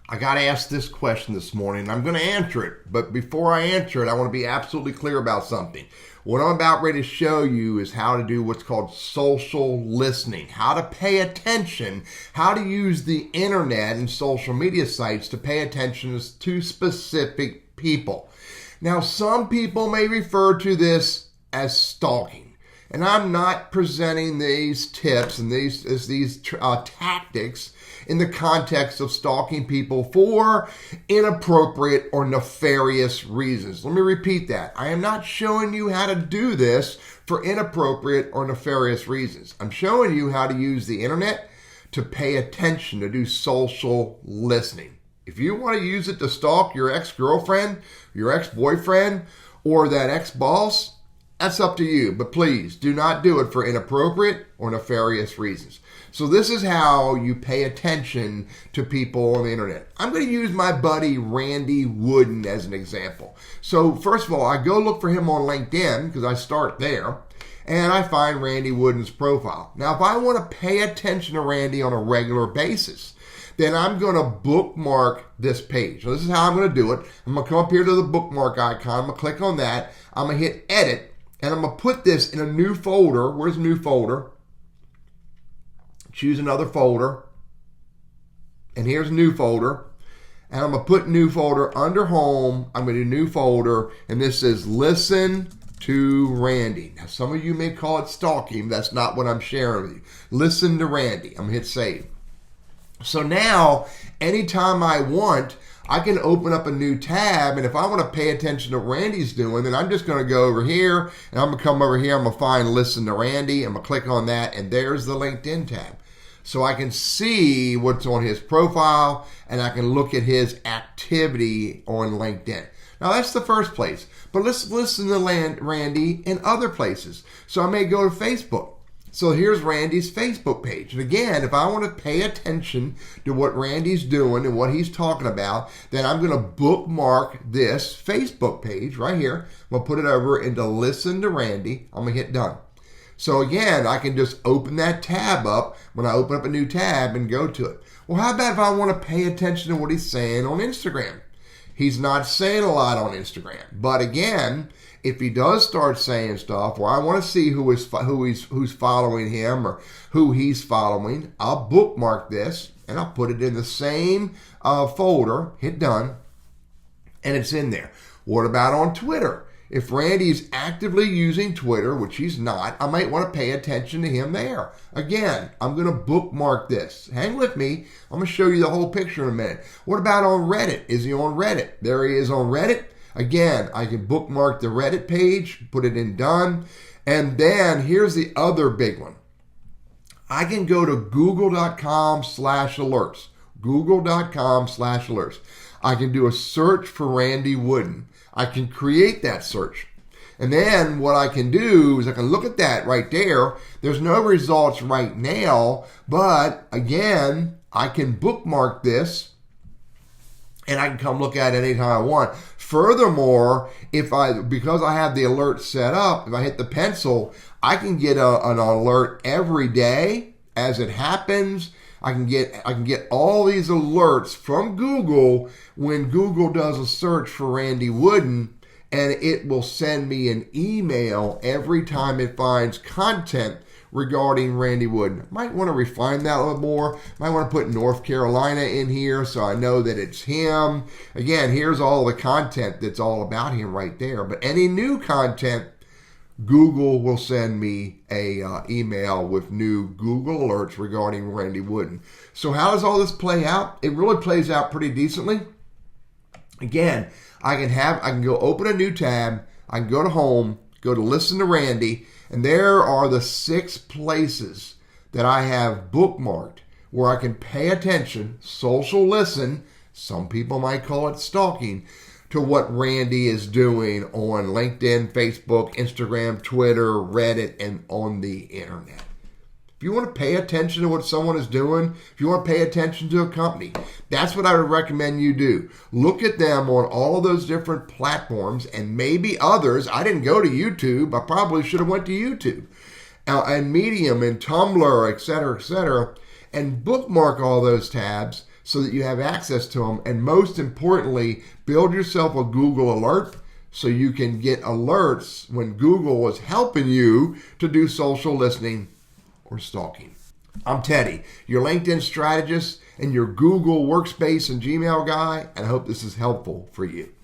I got asked this question this morning, and I'm going to answer it. But before I answer it, I want to be absolutely clear about something. What I'm about ready to show you is how to do what's called social listening, how to pay attention, how to use the internet and social media sites to pay attention to specific people. Now, some people may refer to this as stalking. And I'm not presenting these tips and these tactics in the context of stalking people for inappropriate or nefarious reasons. Let me repeat that. I am not showing you how to do this for inappropriate or nefarious reasons. I'm showing you how to use the internet to pay attention, to do social listening. If you want to use it to stalk your ex-girlfriend, your ex-boyfriend, or that ex-boss, that's up to you, but please do not do it for inappropriate or nefarious reasons. So this is how you pay attention to people on the internet. I'm going to use my buddy Randy Wooden as an example. So first of all, I go look for him on LinkedIn because I start there, and I find Randy Wooden's profile. Now, if I want to pay attention to Randy on a regular basis, then I'm going to bookmark this page. So this is how I'm going to do it. I'm going to come up here to the bookmark icon. I'm going to click on that. I'm going to hit edit. And I'm going to put this in a new folder. Where's new folder? Choose another folder. And here's new folder. And I'm going to put new folder under home. I'm going to do new folder. And this says listen to Randy. Now, some of you may call it stalking. That's not what I'm sharing with you. Listen to Randy. I'm going to hit save. So now, anytime I want, I can open up a new tab, and if I want to pay attention to what Randy's doing, then I'm just going to go over here, and I'm going to come over here, I'm going to find Listen to Randy, I'm going to click on that, and there's the LinkedIn tab. So I can see what's on his profile, and I can look at his activity on LinkedIn. Now that's the first place, but let's listen to Randy in other places. So I may go to Facebook. So here's Randy's Facebook page. And again, if I want to pay attention to what Randy's doing and what he's talking about, then I'm going to bookmark this Facebook page right here. I'm going to put it over into Listen to Randy. I'm going to hit done. So again, I can just open that tab up when I open up a new tab and go to it. Well, how about if I want to pay attention to what he's saying on Instagram? He's not saying a lot on Instagram. But again, if he does start saying stuff, or I want to see who's following him or who he's following, I'll bookmark this and I'll put it in the same folder, hit done, and it's in there. What about on Twitter? If Randy's actively using Twitter, which he's not, I might want to pay attention to him there. Again, I'm going to bookmark this. Hang with me. I'm going to show you the whole picture in a minute. What about on Reddit? Is he on Reddit? There he is on Reddit. Again, I can bookmark the Reddit page, put it in done. And then here's the other big one. I can go to google.com/alerts. Google.com/alerts. I can do a search for Randy Wooden. I can create that search. And then what I can do is I can look at that right there. There's no results right now, but again, I can bookmark this and I can come look at it anytime I want. Furthermore, because I have the alert set up, if I hit the pencil, I can get an alert every day as it happens. I can get all these alerts from Google when Google does a search for Randy Wooden, and it will send me an email every time it finds content regarding Randy Wooden. Might want to refine that a little more. Might want to put North Carolina in here so I know that it's him. Again, here's all the content that's all about him right there. But any new content, Google will send me a email with new Google alerts regarding Randy Wooden. So how does all this play out? It really plays out pretty decently. Again, I can go open a new tab. I can go to home, go to Listen to Randy, and there are the 6 places that I have bookmarked where I can pay attention, social listen, some people might call it stalking, to what Randy is doing on LinkedIn, Facebook, Instagram, Twitter, Reddit, and on the internet. If you want to pay attention to what someone is doing, if you want to pay attention to a company, that's what I would recommend you do. Look at them on all of those different platforms and maybe others. I didn't go to YouTube. I probably should have went to YouTube and Medium and Tumblr, etc., and bookmark all those tabs so that you have access to them. And most importantly, build yourself a Google alert so you can get alerts when Google is helping you to do social listening or stalking. I'm Teddy, your LinkedIn strategist and your Google Workspace and Gmail guy, and I hope this is helpful for you.